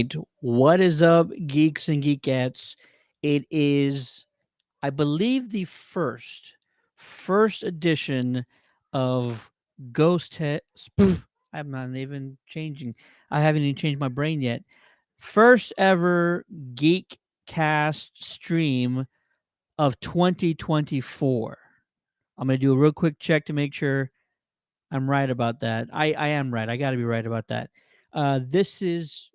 right. What is up, geeks and geekettes? It is, I believe, the first edition of Ghost Head. I'm not even changing. I haven't even changed my brain yet. First ever Geekcast stream of 2024. I'm gonna do a real quick check to make sure I'm right about that. I am right. I got to be right about that. This is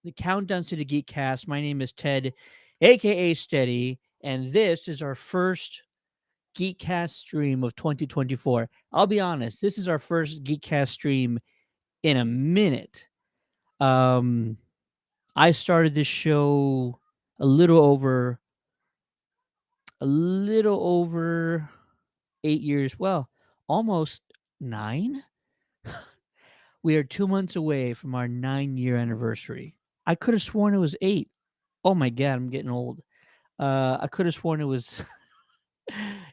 the Countdown to the Geek Cast. My name is Ted, aka Steady, and this is our first Geekcast stream of 2024. I'll be honest, this is our first Geekcast stream in a minute. Um, I started this show a little over a little over 8 years. Well, almost 9. We are 2 months away from our 9-year anniversary. I could have sworn it was 8. Oh my god, I'm getting old. I could have sworn it was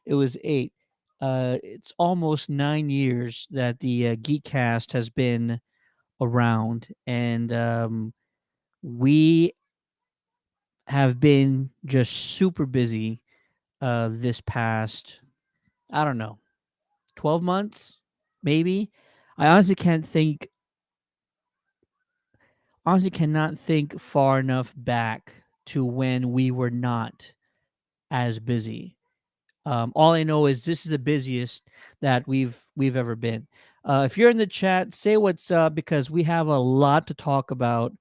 it was 8. It's almost 9 years that the Geekcast has been around, and we have been just super busy this past, I don't know, 12 months, maybe. I honestly cannot think far enough back to when we were not as busy. All I know is this is the busiest that we've ever been. If you're in the chat, say what's up because we have a lot to talk about.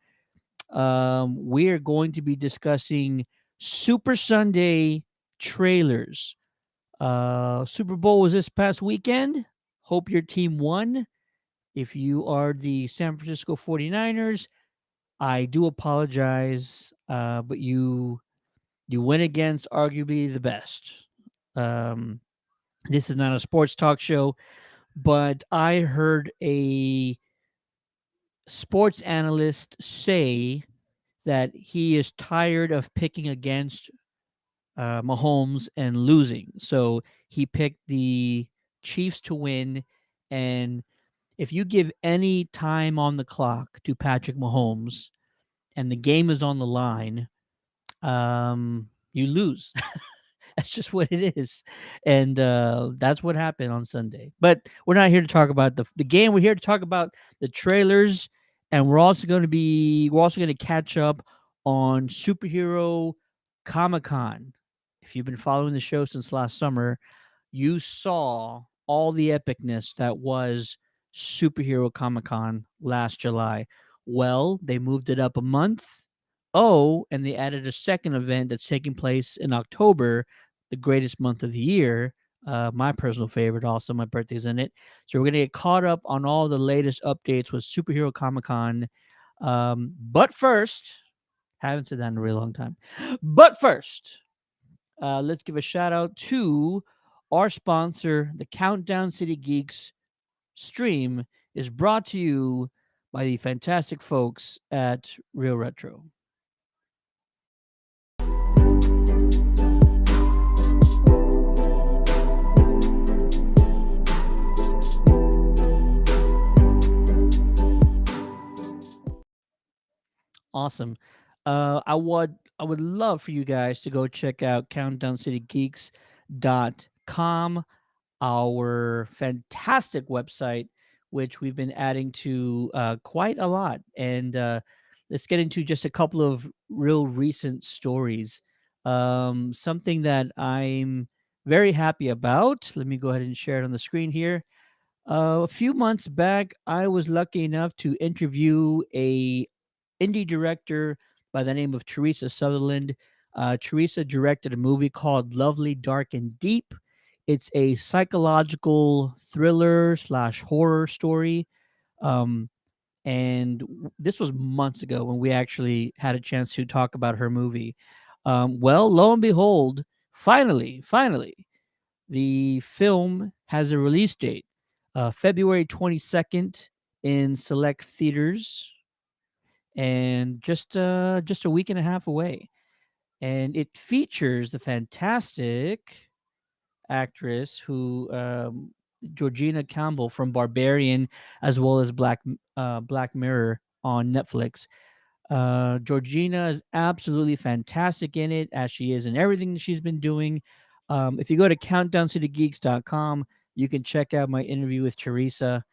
We are going to be discussing Super Sunday trailers. Super Bowl was this past weekend. Hope your team won. If you are the San Francisco 49ers, I do apologize, but you went against arguably the best. Um, this is not a sports talk show, but I heard a sports analyst say that he is tired of picking against Mahomes and losing. So he picked the Chiefs to win. And if you give any time on the clock to Patrick Mahomes and the game is on the line, you lose. That's just what it is, and that's what happened on Sunday. But we're not here to talk about the game. We're here to talk about the trailers, and we're also going to catch up on superhero Comic Con. If you've been following the show since last summer, you saw all the epicness that was Superhero Comic Con last July. Well, they moved it up a month. Oh, and they added a second event that's taking place in October, the greatest month of the year. My personal favorite, also, my birthday's in it. So we're going to get caught up on all the latest updates with Superhero Comic Con. But first, haven't said that in a really long time. But first, let's give a shout out to our sponsor, the Countdown City Geeks stream is brought to you by the fantastic folks at Real Retro. Awesome. I would love for you guys to go check out countdowncitygeeks.com, our fantastic website, which we've been adding to quite a lot. And let's get into just a couple of real recent stories. Something that I'm very happy about. Let me go ahead and share it on the screen here. A few months back, I was lucky enough to interview a indie director by the name of Teresa Sutherland. Teresa directed a movie called Lovely, Dark, and Deep. It's a psychological thriller slash horror story. Um, and this was months ago when we actually had a chance to talk about her movie. Well, lo and behold, finally, the film has a release date, February 22nd in select theaters, and just a week and a half away. And it features the fantastic actress who Georgina Campbell from Barbarian, as well as Black Mirror on Netflix. Georgina is absolutely fantastic in it, as she is in everything that she's been doing. If you go to countdowntothegeeks.com, you can check out my interview with Teresa.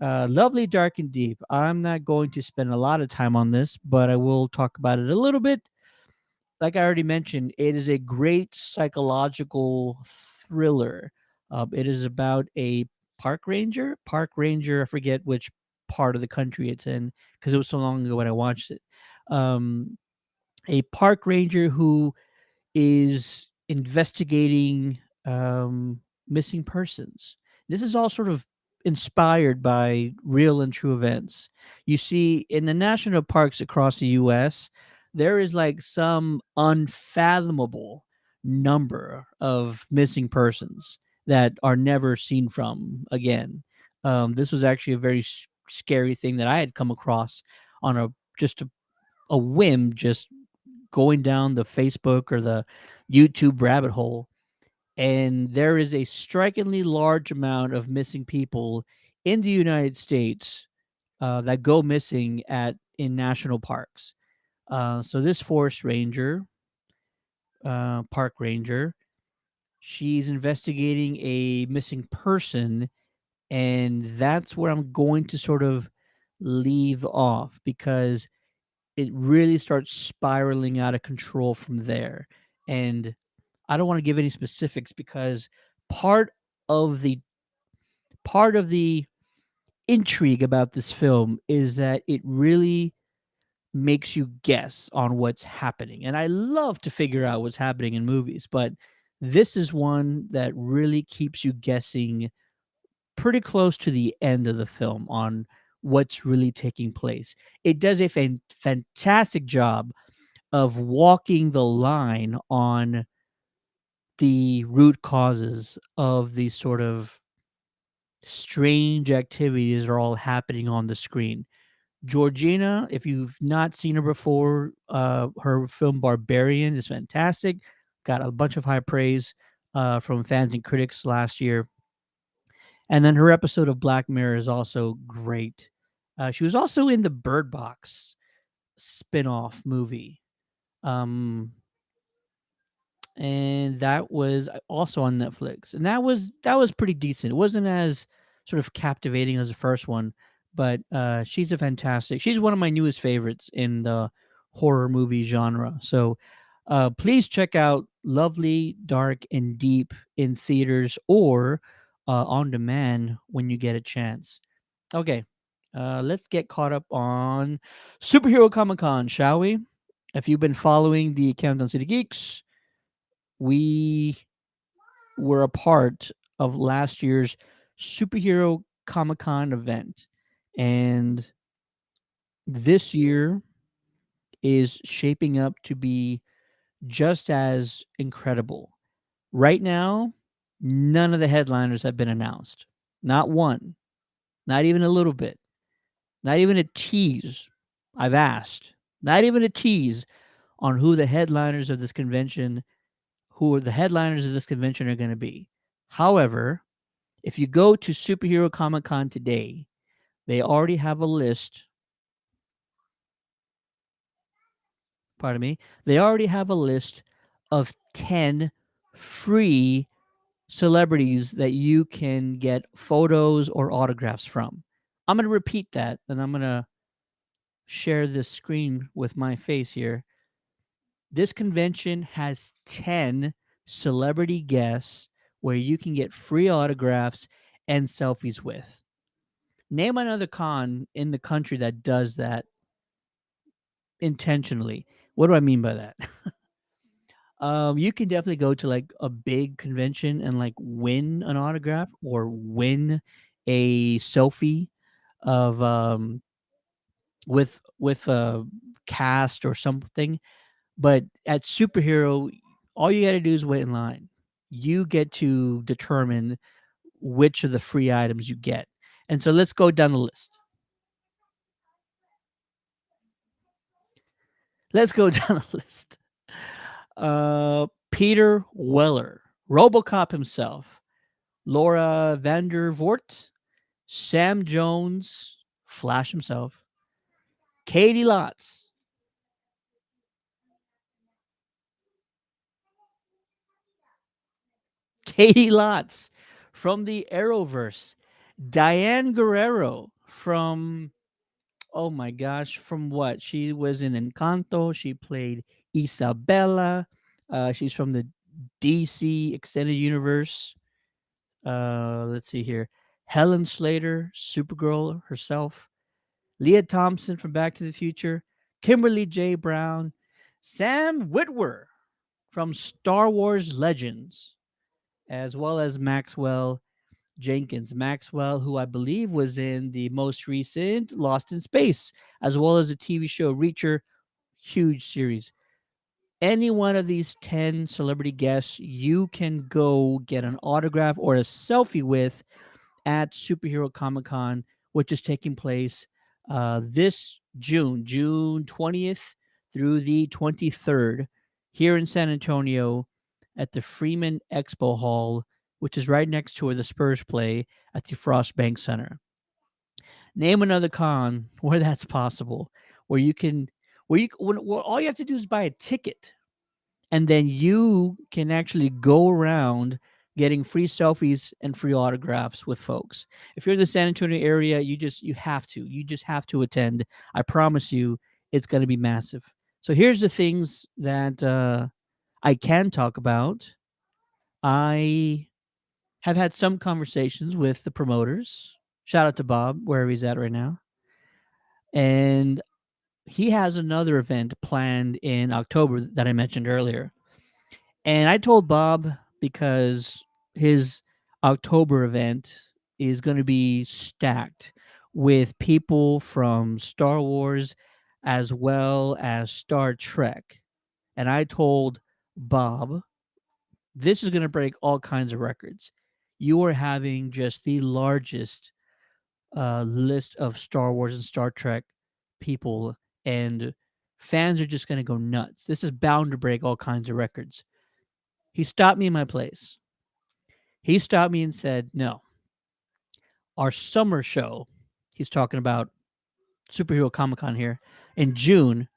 Lovely, dark, and deep. I'm not going to spend a lot of time on this, but I will talk about it a little bit. Like I already mentioned, it is a great psychological thriller. It is about a park ranger. Park ranger, I forget which part of the country it's in because it was so long ago when I watched it. Um, a park ranger who is investigating missing persons. This is all sort of inspired by real and true events. You see, in the national parks across the US, there is like some unfathomable number of missing persons that are never seen from again. This was actually a very scary thing that I had come across on a whim, just going down the Facebook or the YouTube rabbit hole, and there is a strikingly large amount of missing people in the United States that go missing at in national parks. So this forest ranger, park ranger, she's investigating a missing person, and that's where I'm going to sort of leave off because it really starts spiraling out of control from there. And I don't want to give any specifics because part of the part of the intrigue about this film is that it really makes you guess on what's happening. And I love to figure out what's happening in movies, but this is one that really keeps you guessing pretty close to the end of the film on what's really taking place. It does a fantastic job of walking the line on the root causes of these sort of strange activities that are all happening on the screen. Georgina, if you've not seen her before, her film Barbarian is fantastic. Got a bunch of high praise from fans and critics last year. And then her episode of Black Mirror is also great. She was also in the Bird Box spin-off movie. Um, and that was also on Netflix, and that was pretty decent. It wasn't as sort of captivating as the first one, but she's one of my newest favorites in the horror movie genre. So please check out Lovely, Dark, and Deep in theaters or on demand when you get a chance. Okay, let's get caught up on Superhero Comic Con, shall we? If you've been following the Countdown City Geeks, we were a part of last year's Superhero Comic Con event. And this year is shaping up to be just as incredible. Right now, none of the headliners have been announced. Not one, not even a little bit, not even a tease. I've asked, not even a tease on who the headliners of this convention are going to be. However, if you go to Superhero Comic Con today, they already have a list. Pardon me. They already have a list of 10 free celebrities that you can get photos or autographs from. I'm going to repeat that, and I'm going to share this screen with my face here. This convention has 10 celebrity guests where you can get free autographs and selfies with. Name another con in the country that does that intentionally. What do I mean by that? You can definitely go to like a big convention and like win an autograph or win a selfie of with a cast or something. But at superhero, all you got to do is wait in line. You get to determine which of the free items you get. And so let's go down the list. Let's go down the list. Peter Weller, RoboCop himself, Laura Vandervoort, Sam Jones, Flash himself, Katie Lotz, Katie Lotz from the Arrowverse, Diane Guerrero from, oh my gosh, from what? She was in Encanto. She played Isabella. She's from the DC Extended Universe. Let's see here. Helen Slater, Supergirl herself. Leah Thompson from Back to the Future. Kimberly J. Brown. Sam Witwer from Star Wars Legends, as well as Maxwell Jenkins. Maxwell, who I believe was in the most recent Lost in Space, as well as the TV show Reacher. Huge series. Any one of these 10 celebrity guests, you can go get an autograph or a selfie with at Superhero Comic Con, which is taking place this June, June 20th through the 23rd, here in San Antonio at the Freeman Expo Hall, which is right next to where the Spurs play at the Frost Bank Center. Name another con where that's possible, where you can, where all you have to do is buy a ticket, and then you can actually go around getting free selfies and free autographs with folks. If you're in the San Antonio area, you just have to attend. I promise you, it's going to be massive. So here's the things that I can talk about. I have had some conversations with the promoters. Shout out to Bob, wherever he's at right now. And he has another event planned in October that I mentioned earlier. And I told Bob, because his October event is going to be stacked with people from Star Wars as well as Star Trek. And I told Bob, this is going to break all kinds of records. You are having just the largest list of Star Wars and Star Trek people, and fans are just going to go nuts. This is bound to break all kinds of records. He stopped me in my place. He stopped me and said, no, our summer show, he's talking about Superhero Comic Con here in June,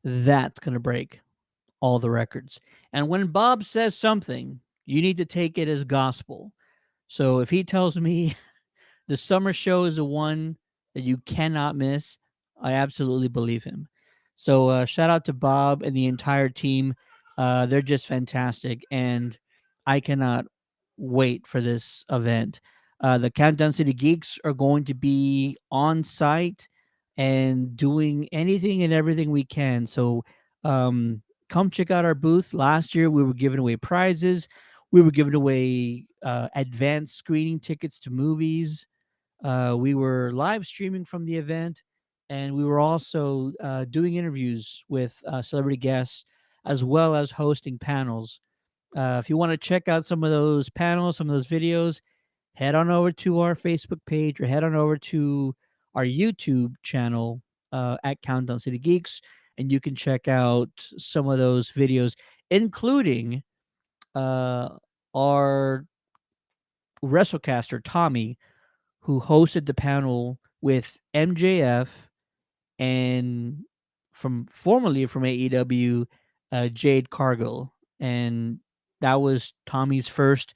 that's going to break all the records. And when Bob says something, you need to take it as gospel. So if he tells me the summer show is the one that you cannot miss, I absolutely believe him. So shout out to Bob and the entire team. They're just fantastic, and I cannot wait for this event. The Countdown City Geeks are going to be on site and doing anything and everything we can. So come check out our booth. Last year, we were giving away prizes. We were giving away advanced screening tickets to movies. We were live streaming from the event, and we were also doing interviews with celebrity guests, as well as hosting panels. If you want to check out some of those panels, some of those videos, head on over to our Facebook page or head on over to our YouTube channel at Countdown City Geeks, and you can check out some of those videos, including uh, our WrestleCaster, Tommy, who hosted the panel with MJF and from formerly from AEW, Jade Cargill. And that was Tommy's first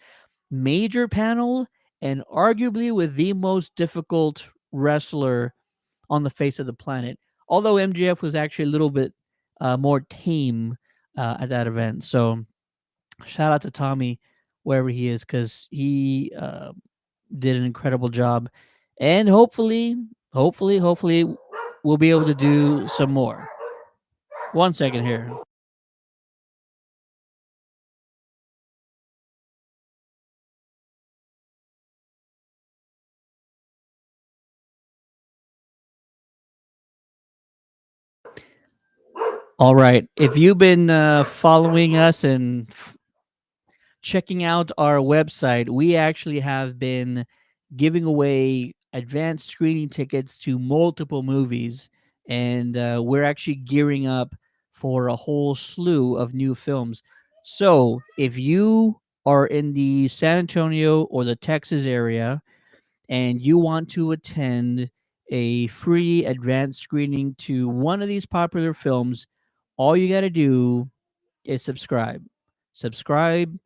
major panel, and arguably with the most difficult wrestler on the face of the planet. Although MJF was actually a little bit more tame at that event. So shout out to Tommy wherever he is, because he did an incredible job, and hopefully, we'll be able to do some more. One second here. All right. If you've been following us and checking out our website, we actually have been giving away advanced screening tickets to multiple movies, and we're actually gearing up for a whole slew of new films. So if you are in the San Antonio or the Texas area and you want to attend a free advanced screening to one of these popular films, all you got to do is subscribe. Subscribe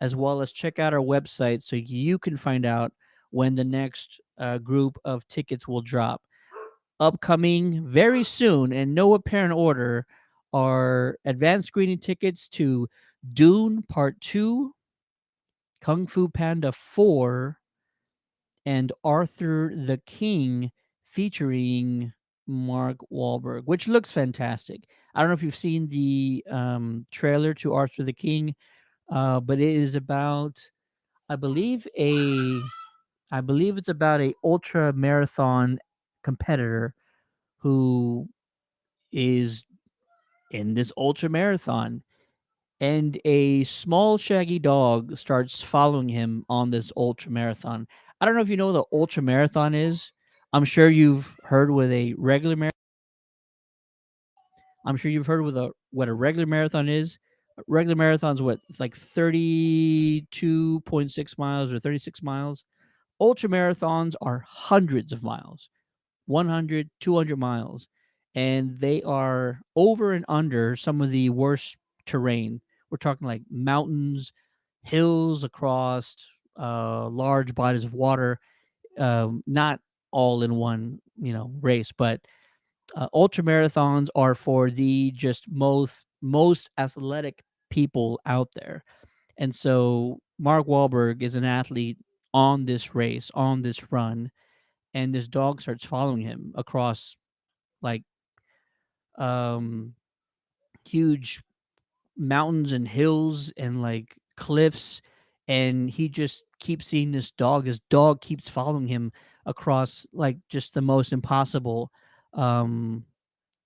as well as check out our website so you can find out when the next group of tickets will drop. Upcoming very soon, in no apparent order, are advanced screening tickets to Dune Part 2, Kung Fu Panda 4, and Arthur the King featuring Mark Wahlberg, which looks fantastic. I don't know if you've seen the trailer to Arthur the King, but it is about, I believe, I believe it's about a ultra marathon competitor who is in this ultra marathon, and a small shaggy dog starts following him on this ultra marathon. I don't know if you know what the ultra marathon is. I'm sure you've heard with a regular I'm sure you've heard with a what a regular marathon is. A regular marathon's what, like 32.6 miles or 36 miles. Ultra marathons are hundreds of miles. 100, 200 miles, and they are over and under some of the worst terrain. We're talking like mountains, hills across large bodies of water, not all in one, race, but ultra marathons are for the just most athletic people out there. And so Mark Wahlberg is an athlete on this race, on this run, and this dog starts following him across like um huge mountains and hills and like cliffs, and he just keeps seeing this dog keeps following him across like just the um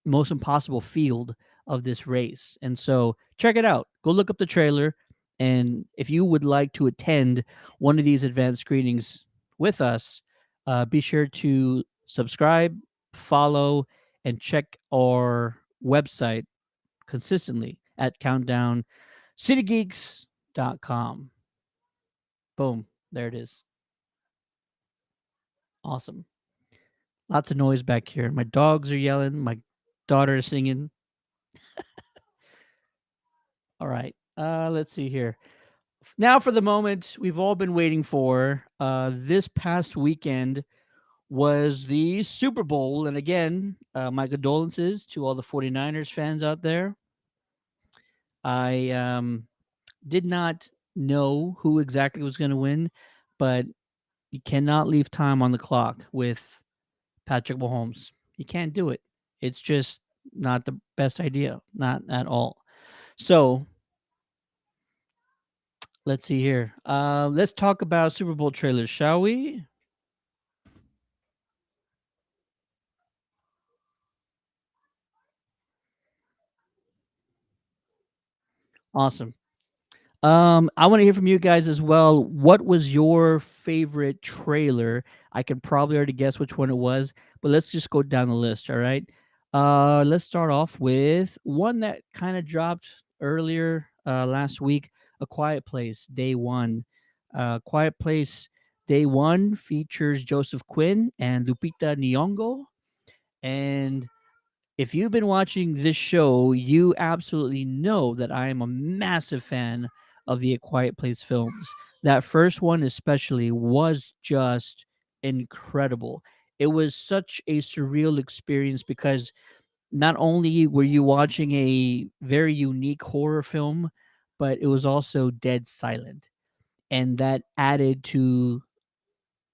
most impossible field of this race. And so check it out. Go look up the trailer. And if you would like to attend one of these advanced screenings with us, be sure to subscribe, follow, and check our website consistently at countdown citygeeks.com. Boom. There it is. Awesome. Lots of noise back here. My dogs are yelling. My daughter is singing. All right. Let's see here. Now, for the moment we've all been waiting for. This past weekend was the Super Bowl. And again, my condolences to all the 49ers fans out there. I did not know who exactly was going to win, but you cannot leave time on the clock with Patrick Mahomes. You can't do it. It's just not the best idea, not at all. So let's see here. Let's talk about Super Bowl trailers, shall we? Awesome. I want to hear from you guys as well. What was your favorite trailer? I can probably already guess which one it was, but let's just go down the list. All right. Let's start off with one that kind of dropped earlier last week. A Quiet Place Day One. Quiet Place Day One features Joseph Quinn and Lupita Nyong'o, and if you've been watching this show, you absolutely know that I am a massive fan of the A Quiet Place films. That first one, especially, was just incredible. It was such a surreal experience because not only were you watching a very unique horror film, but it was also dead silent. And that added to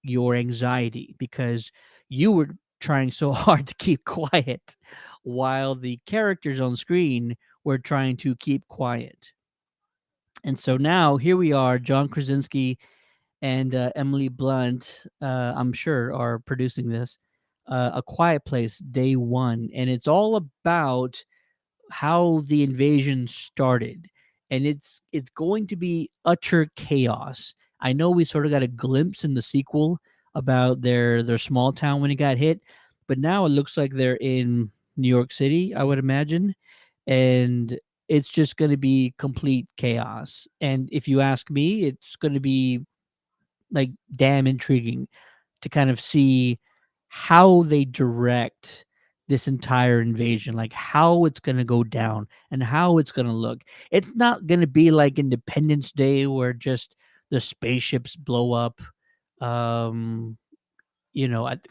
your anxiety because you were trying so hard to keep quiet while the characters on screen were trying to keep quiet. And so now here we are, John Krasinski and Emily Blunt, I'm sure, are producing this. A Quiet Place Day One, and it's all about how the invasion started, and it's going to be utter chaos. I know we sort of got a glimpse in the sequel about their small town when it got hit, but now it looks like they're in New York City, I would imagine, and it's just going to be complete chaos. And if you ask me, it's going to be like damn intriguing to kind of see how they direct this entire invasion, like how it's going to go down and how it's going to look. It's not going to be like Independence Day where just the spaceships blow up. Um,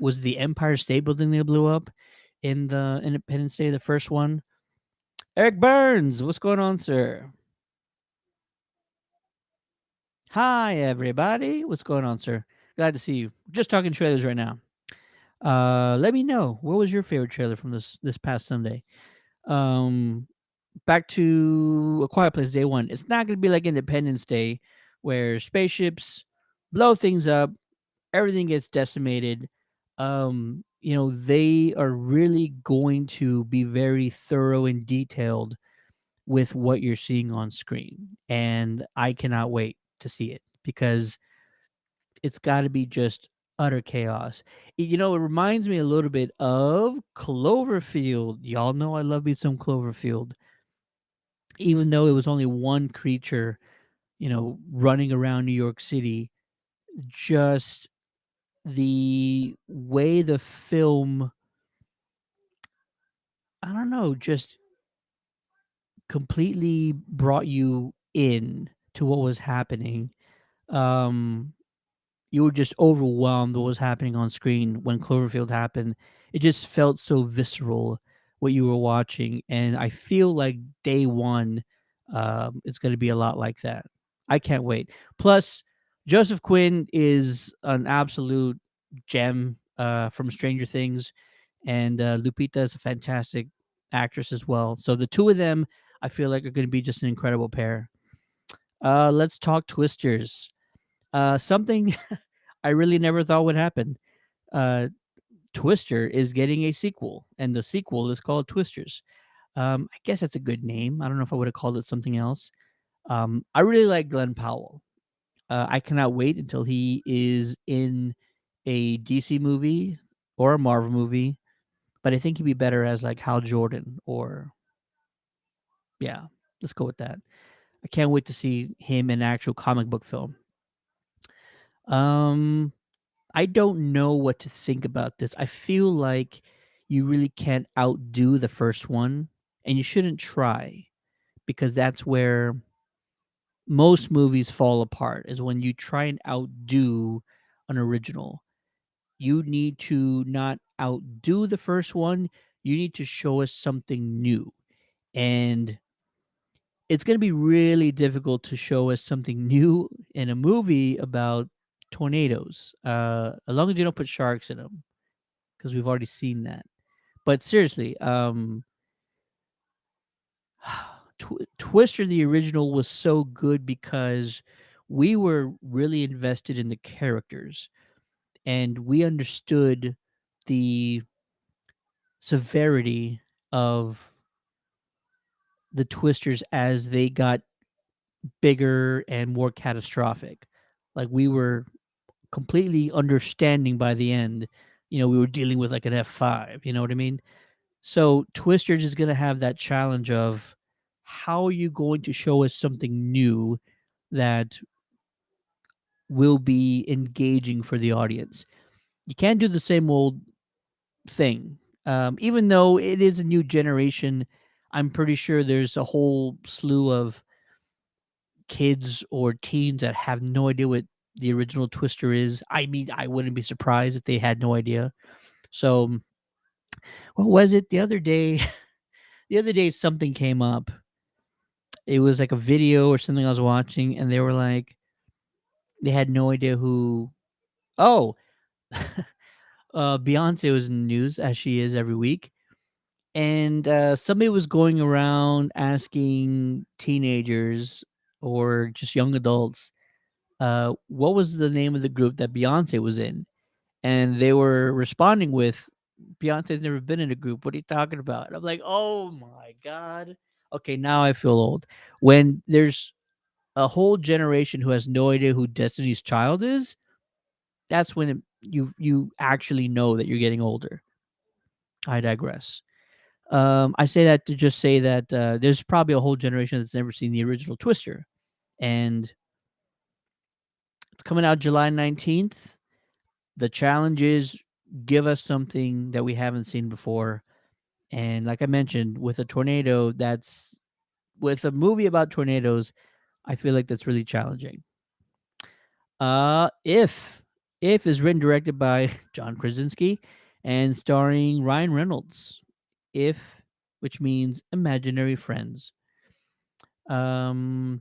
was the Empire State Building that blew up in the Independence Day, the first one? Eric Burns, what's going on, sir? Hi, everybody. What's going on, sir? Glad to see you. Just talking trailers right now. Let me know, what was your favorite trailer from this past Sunday? Um, Back to A Quiet Place Day One. It's not going to be like Independence Day, where spaceships blow things up, everything gets decimated. They are really going to be very thorough and detailed with what you're seeing on screen, and I cannot wait to see it because it's got to be just utter chaos. It reminds me a little bit of Cloverfield. Y'all know I love me some Cloverfield, even though it was only one creature, running around New York City. Just the way the film, I don't know, just completely brought you in to what was happening. Um, you were just overwhelmed what was happening on screen when Cloverfield happened. It just felt so visceral what you were watching, and I feel like day one, it's going to be a lot like that. I can't wait. Plus, Joseph Quinn is an absolute gem from Stranger Things, and Lupita is a fantastic actress as well. So the two of them, I feel like, are going to be just an incredible pair. Let's talk Twisters. Something I really never thought would happen. Uh, Twister is getting a sequel, and the sequel is called Twisters. I guess that's a good name. I don't know if I would have called it something else. I really like Glenn Powell. I cannot wait until he is in a DC movie or a Marvel movie, but I think he'd be better as like Hal Jordan or yeah, let's go with that. I can't wait to see him in an actual comic book film. Um, I don't know what to think about this. I feel like you really can't outdo the first one, and you shouldn't try because that's where most movies fall apart is when you try and outdo an original. You need to not outdo the first one, you need to show us something new. And it's going to be really difficult to show us something new in a movie about tornadoes, as long as you don't put sharks in them, because we've already seen that. But seriously, Twister the original was so good because we were really invested in the characters and we understood the severity of the Twisters as they got bigger and more catastrophic. Like we were completely understanding by the end. We were dealing with like an F5. You know what I mean? So Twisters is going to have that challenge of how are you going to show us something new that will be engaging for the audience? You can't do the same old thing. Even though it is a new generation, I'm pretty sure there's a whole slew of kids or teens that have no idea what the original Twister is. I mean, I wouldn't be surprised if they had no idea. So, what was it the other day? The other day, something came up. It was like a video or something I was watching, and they were like, they had no idea who. Oh, Beyonce was in the news as she is every week, and somebody was going around asking teenagers or just young adults, what was the name of the group that Beyonce was in, and they were responding with, "Beyonce's never been in a group. What are you talking about?" And I'm like, "Oh my god." Okay, now I feel old. When there's a whole generation who has no idea who Destiny's Child is, that's when you actually know that you're getting older. I digress. I say that to just say that there's probably a whole generation that's never seen the original Twister, and it's coming out July 19th. The challenge is give us something that we haven't seen before. And like I mentioned, with a tornado, that's with a movie about tornadoes, I feel like that's really challenging. If is written directed by John Krasinski and starring Ryan Reynolds. If, which means imaginary friends. Um,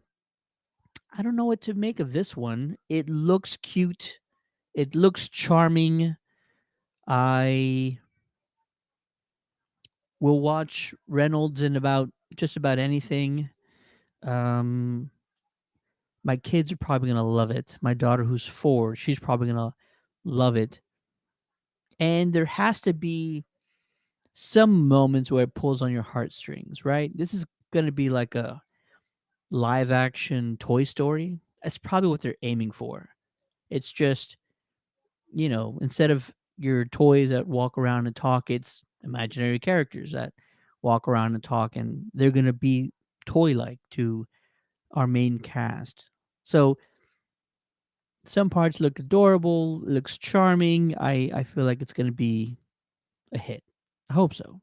I don't know what to make of this one. It looks cute. It looks charming. I will watch Reynolds in about just about anything. Um, my kids are probably gonna love it. My daughter, who's 4, she's probably gonna love it. And there has to be some moments where it pulls on your heartstrings, right? This is gonna be like a live action Toy Story. That's probably what they're aiming for. It's just, instead of your toys that walk around and talk, it's imaginary characters that walk around and talk, and they're going to be toy like to our main cast. So some parts look adorable, looks charming. I feel like it's going to be a hit. I hope so.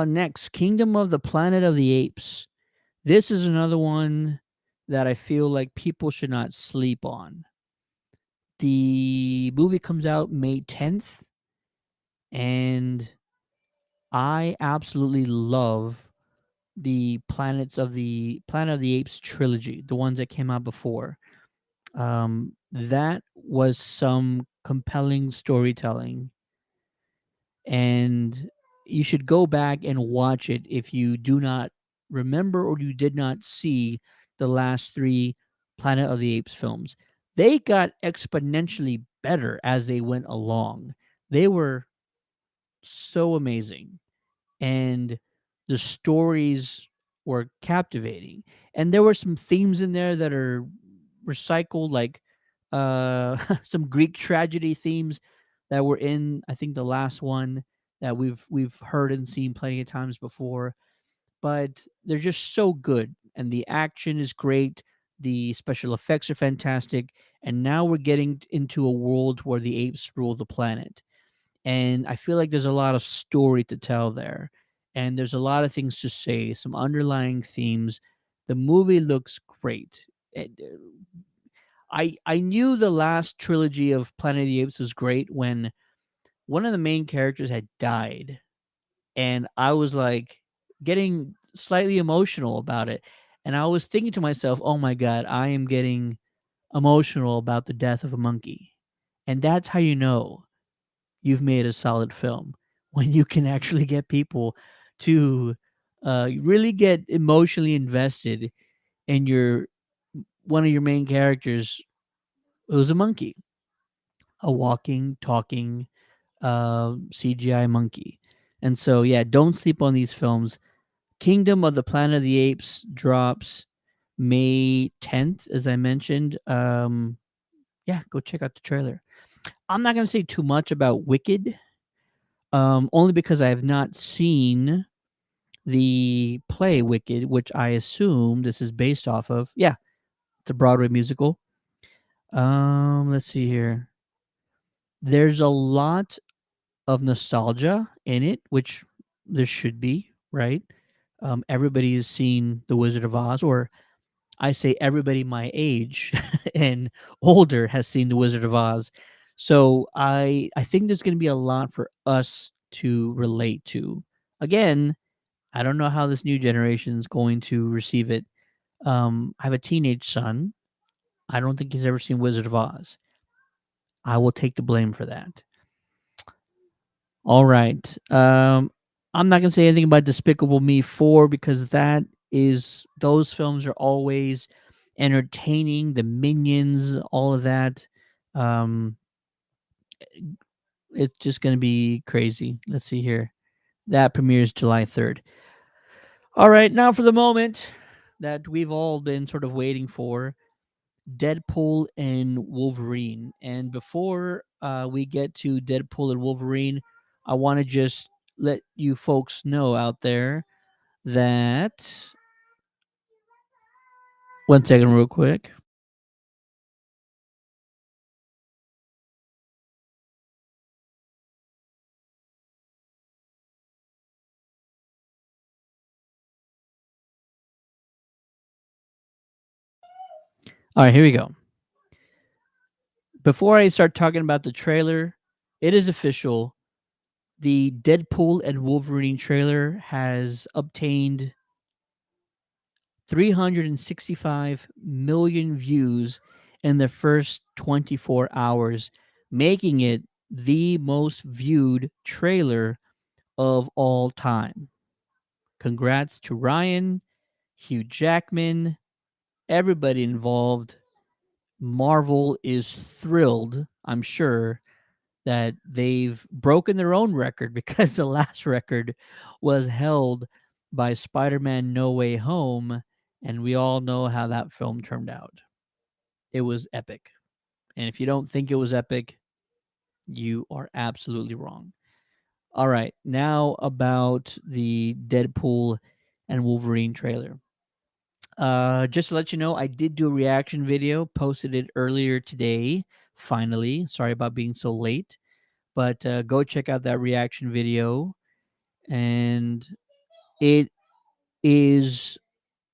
Next, Kingdom of the Planet of the Apes. This is another one that I feel like people should not sleep on. The movie comes out May 10th, and I absolutely love the Planet of the Apes trilogy, the ones that came out before. That was some compelling storytelling, and you should go back and watch it if you do not remember or you did not see the last 3 Planet of the Apes films. They got exponentially better as they went along. They were so amazing, and the stories were captivating. And there were some themes in there that are recycled, like some Greek tragedy themes that were in, I think, the last one that we've heard and seen plenty of times before. But they're just so good, and the action is great. The special effects are fantastic, and now we're getting into a world where the apes rule the planet, and I feel like there's a lot of story to tell there, and there's a lot of things to say, some underlying themes. The movie looks great. I knew the last trilogy of Planet of the Apes was great when one of the main characters had died, and I was like getting slightly emotional about it, and I was thinking to myself, "Oh my god, I am getting emotional about the death of a monkey," and that's how you know you've made a solid film when you can actually get people to really get emotionally invested in your one of your main characters who's a monkey, a walking, talking CGI monkey. And so, yeah, don't sleep on these films. Kingdom of the Planet of the Apes drops May 10th, as I mentioned. Yeah, go check out the trailer. I'm not going to say too much about Wicked, only because I have not seen the play Wicked, which I assume this is based off of. Yeah, it's a Broadway musical. Let's see here. There's a lot of nostalgia in it, which there should be, right? Everybody has seen The Wizard of Oz, or I say everybody my age and older has seen The Wizard of Oz. So I think there's going to be a lot for us to relate to. Again, I don't know how this new generation is going to receive it. I have a teenage son. I don't think he's ever seen Wizard of Oz. I will take the blame for that. All right. I'm not gonna say anything about Despicable Me 4 because those films are always entertaining. The Minions, all of that. Um, it's just gonna be crazy. Let's see here. That premieres July 3rd. All right, now for the moment that we've all been sort of waiting for, Deadpool and Wolverine. And before we get to Deadpool and Wolverine, I want to just let you folks know out there that. One second, real quick. All right, here we go. Before I start talking about the trailer, it is official. The Deadpool and Wolverine trailer has obtained 365 million views in the first 24 hours, making it the most viewed trailer of all time. Congrats to Ryan, Hugh Jackman, everybody involved. Marvel is thrilled, I'm sure, that they've broken their own record because the last record was held by Spider Man No Way Home, and we all know how that film turned out. It was epic. And if you don't think it was epic, you are absolutely wrong. All right, now about the Deadpool and Wolverine trailer. Just to let you know, I did do a reaction video, posted it earlier today. Finally, sorry about being so late, but go check out that reaction video. And it is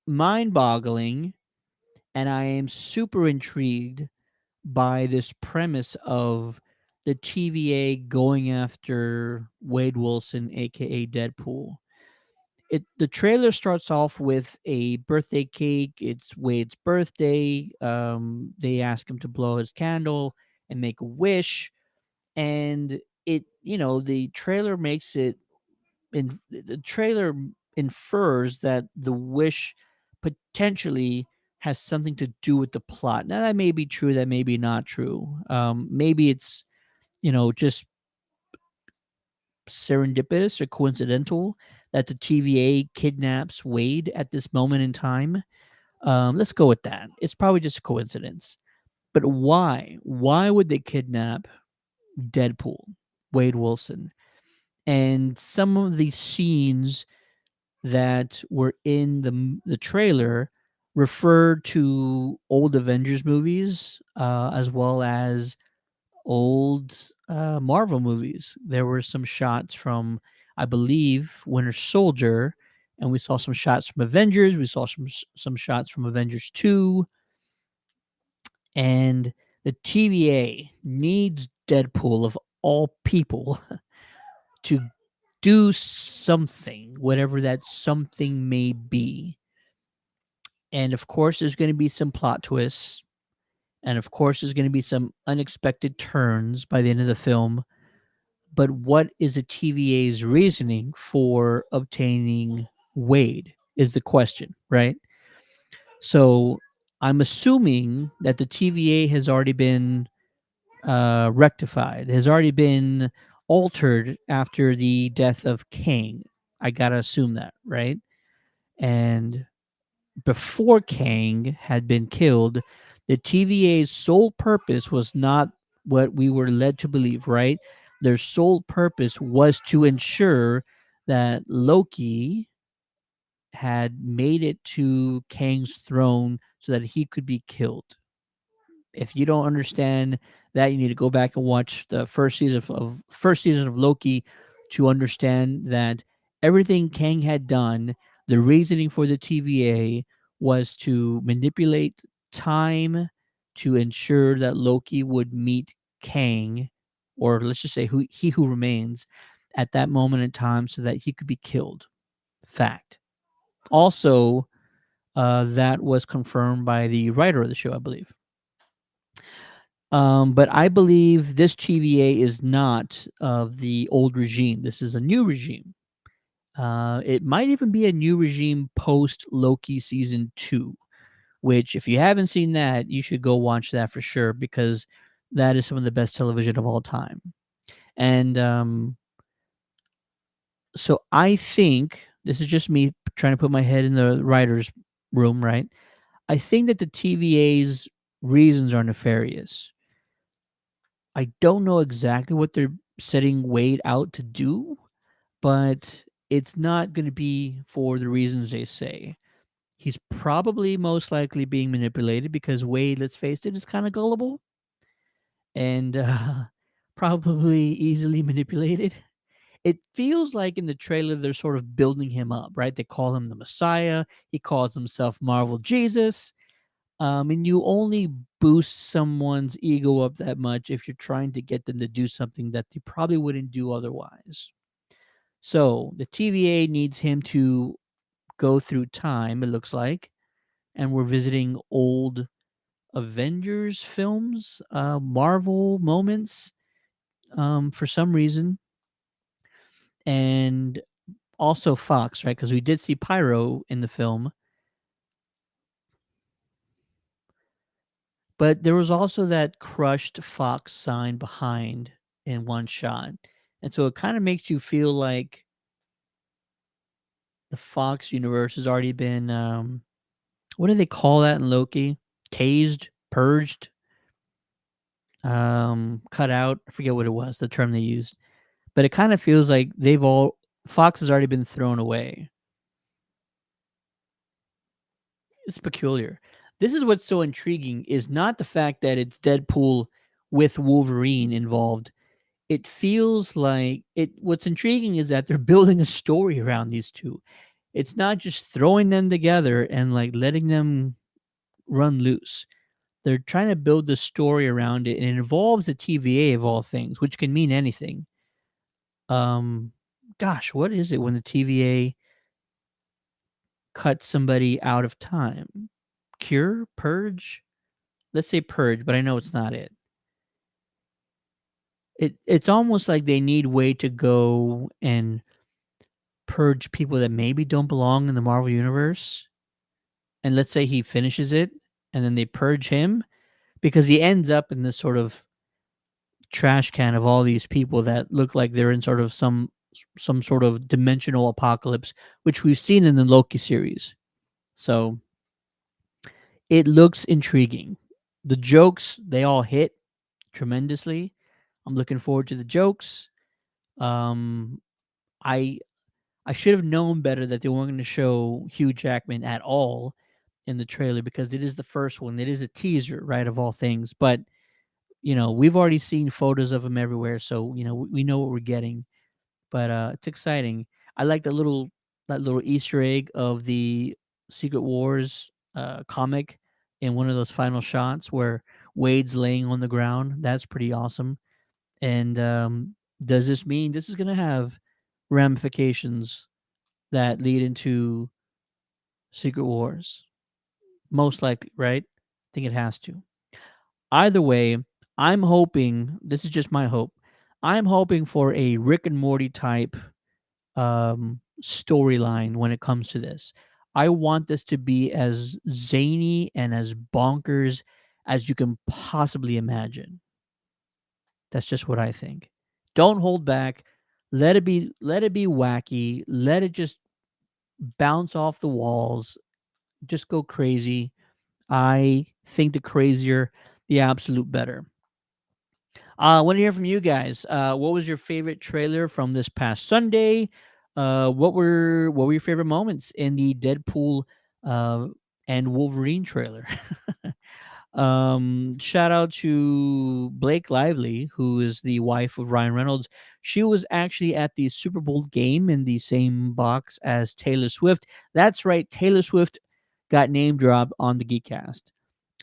mind boggling. And I am super intrigued by this premise of the TVA going after Wade Wilson, aka Deadpool. The trailer starts off with a birthday cake. It's Wade's birthday. They ask him to blow his candle and make a wish, and the trailer makes it the trailer infers that the wish potentially has something to do with the plot. Now that may be true, that may be not true. Maybe it's just serendipitous or coincidental that the TVA kidnaps Wade at this moment in time. Let's go with that. It's probably just a coincidence. But why? Why would they kidnap Deadpool, Wade Wilson? And some of these scenes that were in the trailer refer to old Avengers movies, as well as old Marvel movies. There were some shots from, I believe, Winter Soldier, and we saw some shots from Avengers. We saw some shots from Avengers 2, and the TVA needs Deadpool of all people to do something, whatever that something may be. And of course, there's going to be some plot twists. And of course, there's going to be some unexpected turns by the end of the film. But what is the TVA's reasoning for obtaining Wade is the question, right? So I'm assuming that the TVA has already been rectified, has already been altered after the death of Kang. I gotta assume that, right? And before Kang had been killed, the TVA's sole purpose was not what we were led to believe, right? Their sole purpose was to ensure that Loki had made it to Kang's throne so that he could be killed. If you don't understand that, you need to go back and watch the first season of Loki to understand that everything Kang had done, the reasoning for the TVA was to manipulate time to ensure that Loki would meet Kang, or let's just say who remains at that moment in time so that he could be killed. Fact. Also, that was confirmed by the writer of the show, I believe. But I believe this TVA is not of the old regime. This is a new regime. It might even be a new regime post Loki season 2, which, if you haven't seen that, you should go watch that for sure because that is some of the best television of all time. And so I think this is just me trying to put my head in the writer's room, right? I think that the TVA's reasons are nefarious. I don't know exactly what they're setting Wade out to do, but it's not going to be for the reasons they say. He's probably most likely being manipulated because Wade, let's face it, is kind of gullible and probably easily manipulated. It feels like in the trailer they're sort of building him up, right? They call him the Messiah. He calls himself Marvel Jesus. And you only boost someone's ego up that much if you're trying to get them to do something that they probably wouldn't do otherwise. So the TVA needs him to go through time, it looks like, and we're visiting old Avengers films, Marvel moments, for some reason, and also Fox, right? Because we did see Pyro in the film, but there was also that crushed Fox sign behind in one shot, and so it kind of makes you feel like the Fox universe has already been, what do they call that in Loki? Tased, purged, cut out. I forget what it was, the term they used, but it kind of feels like Fox has already been thrown away. It's peculiar. This is what's so intriguing is not the fact that it's Deadpool with Wolverine involved. It feels like it what's intriguing is that they're building a story around these two. It's not just throwing them together and like letting them run loose. They're trying to build the story around it and it involves the TVA of all things, which can mean anything. Um Gosh, what is it when the TVA cuts somebody out of time? Cure? Purge? Let's say purge, but I know it's not it. It's almost like they need way to go and purge people that maybe don't belong in the Marvel universe. And let's say he finishes it and then they purge him because he ends up in this sort of trash can of all these people that look like they're in sort of some sort of dimensional apocalypse, which we've seen in the Loki series. So it looks intriguing. The jokes, they all hit tremendously. I'm looking forward to the jokes. Um, I I should have known better that they weren't going to show Hugh Jackman at all in the trailer because it is the first one. It is a teaser, right, of all things. But we've already seen photos of him everywhere, so we know what we're getting. But it's exciting. I like that little Easter egg of the Secret Wars comic in one of those final shots where Wade's laying on the ground. That's pretty awesome. And does this mean this is going to have ramifications that lead into Secret Wars? Most likely, right? I think it has to. Either way, I'm hoping, this is just my hope, I'm hoping for a Rick and Morty type storyline when it comes to this. I want this to be as zany and as bonkers as you can possibly imagine. That's just what I think. Don't hold back. Let it be wacky. Let it just bounce off the walls. Just go crazy. I think the crazier, the absolute better. I want to hear from you guys. What was your favorite trailer from this past Sunday? What were your favorite moments in the Deadpool uh, and Wolverine trailer? Shout out to Blake Lively, who is the wife of Ryan Reynolds. She was actually at the Super Bowl game in the same box as Taylor Swift. That's right, Taylor Swift got name dropped on the Geekcast.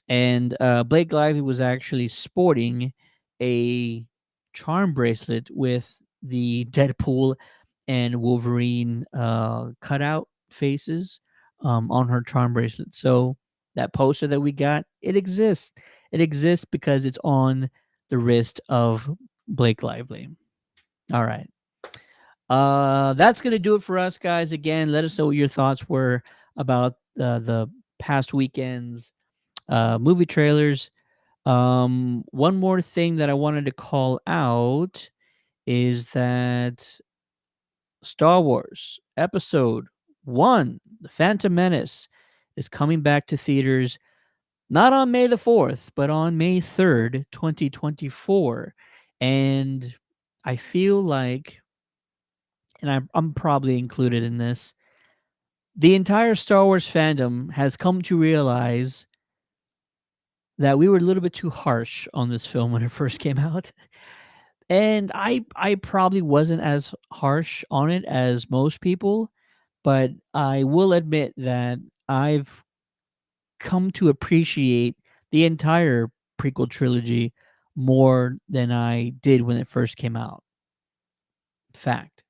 And Blake Lively was actually sporting a charm bracelet with the Deadpool and Wolverine cutout faces on her charm bracelet. So that poster that we got, it exists. It exists because it's on the wrist of Blake Lively. All right. That's gonna do it for us, guys. Again, let us know what your thoughts were about the past weekend's movie trailers. One more thing that I wanted to call out is that Star Wars Episode 1, The Phantom Menace, is coming back to theaters not on May the 4th, but on May 3rd, 2024. And I feel like, and I'm probably included in this, the entire Star Wars fandom has come to realize that we were a little bit too harsh on this film when it first came out. And I probably wasn't as harsh on it as most people, but I will admit that I've come to appreciate the entire prequel trilogy more than I did when it first came out. Fact.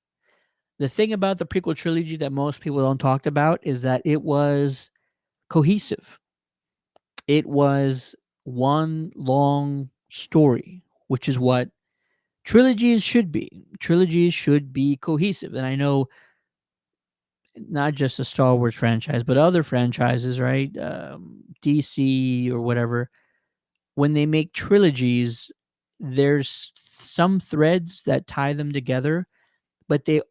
The thing about the prequel trilogy that most people don't talk about is that it was cohesive. It was one long story, which is what trilogies should be. Trilogies should be cohesive. And I know not just the Star Wars franchise, but other franchises, right? DC or whatever, when they make trilogies, there's some threads that tie them together, but they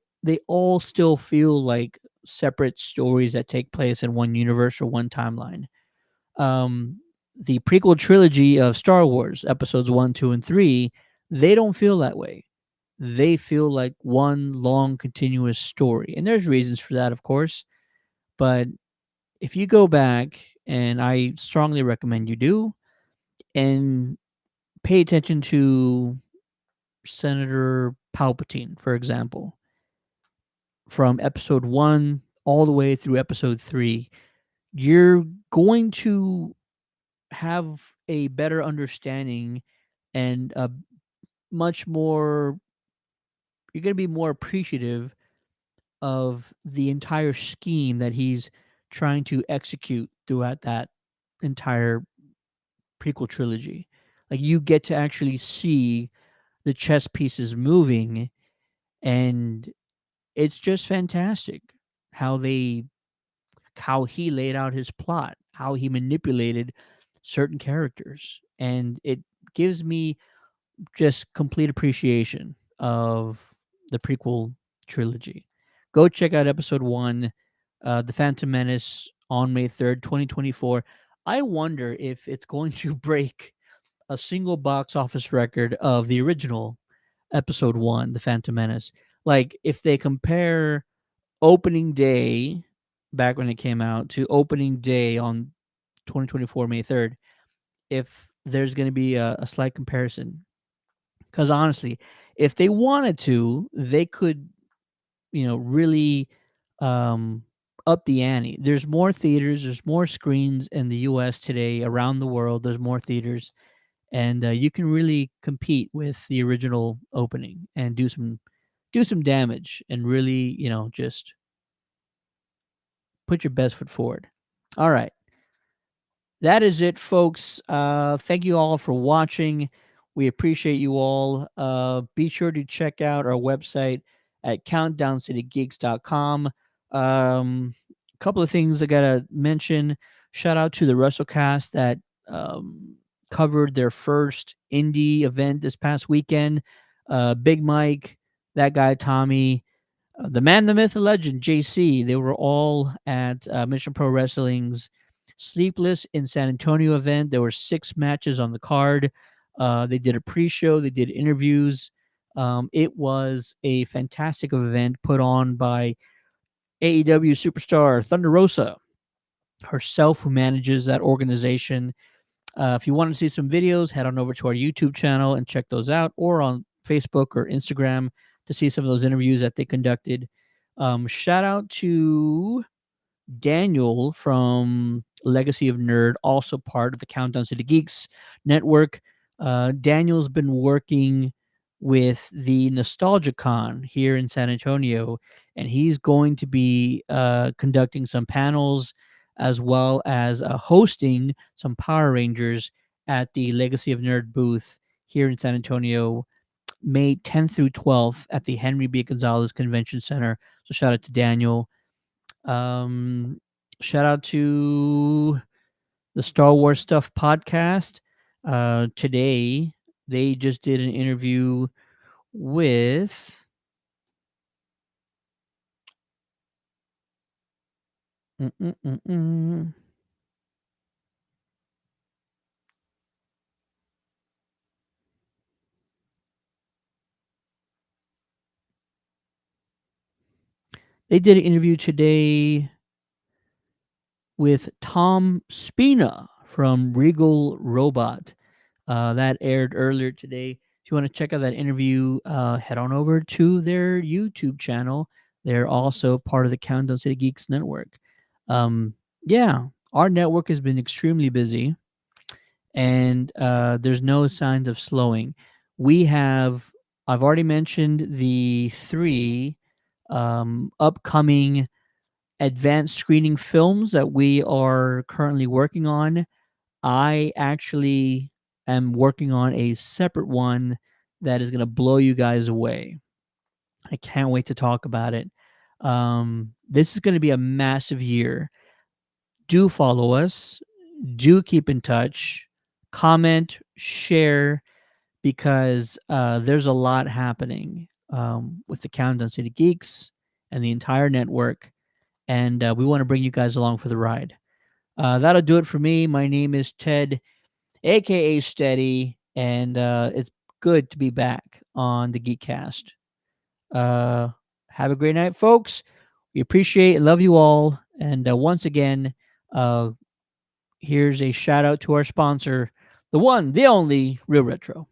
all still feel like separate stories that take place in one universe or one timeline. Um, the prequel trilogy of Star Wars, episodes 1, 2, and 3, they don't feel that way. They feel like one long continuous story. And there's reasons for that, of course. But if you go back, and I strongly recommend you do, and pay attention to Senator Palpatine, for example, from episode 1 all the way through episode 3, you're going to have a better understanding and a much more you're going to be more appreciative of the entire scheme that he's trying to execute throughout that entire prequel trilogy. Like, you get to actually see the chess pieces moving, and it's just fantastic how they how he laid out his plot, how he manipulated certain characters, and it gives me just complete appreciation of the prequel trilogy. Go check out episode 1, The Phantom Menace, on May 3rd, 2024. I wonder if it's going to break a single box office record of the original episode 1, The Phantom Menace. Like, if they compare opening day back when it came out to opening day on 2024 May 3rd, if there's going to be a slight comparison. Because honestly, if they wanted to, they could, really um, up the ante. There's more theaters, there's more screens in the US today, around the world. There's more theaters, and you can really compete with the original opening and do some damage, and really, just put your best foot forward. All right. That is it, folks. Thank you all for watching. We appreciate you all. Be sure to check out our website at countdowncitygeeks.com. A couple of things I got to mention. Shout out to the WrestleCast that covered their first indie event this past weekend. Big Mike, that guy Tommy, the man, the myth, the legend, JC. They were all at Mission Pro Wrestling's Sleepless in San Antonio event. There were 6 matches on the card. They did a pre-show. They did interviews. It was a fantastic event put on by AEW superstar Thunder Rosa herself, who manages that organization. If you want to see some videos, head on over to our YouTube channel and check those out, or on Facebook or Instagram to see some of those interviews that they conducted. Shout out to Daniel from Legacy of Nerd, also part of the Countdown to the Geeks network. Daniel's been working with the Nostalgia Con here in San Antonio, and he's going to be conducting some panels, as well as hosting some Power Rangers at the Legacy of Nerd booth here in San Antonio, May 10th through 12th at the Henry B. Gonzalez Convention Center. So shout out to Daniel. Um, Shout out to the Star Wars Stuff podcast. Today, they just did an interview with. Mm-mm-mm-mm. They did an interview today with Tom Spina from Regal Robot. That aired earlier today. If you want to check out that interview, head on over to their YouTube channel. They're also part of the Countdown City Geeks network. Yeah, our network has been extremely busy, and there's no signs of slowing. We have, I've already mentioned the three upcoming advanced screening films that we are currently working on. I actually am working on a separate one that is going to blow you guys away. I can't wait to talk about it. This is going to be a massive year. Do follow us. Do keep in touch. Comment, share, because there's a lot happening with the Countdown City Geeks and the entire network. And we want to bring you guys along for the ride. That'll do it for me. My name is Ted, aka Steady, and it's good to be back on the Geekcast. Uh, have a great night, folks. We appreciate and love you all. And once again, uh, here's a shout out to our sponsor, the one, the only Real Retro.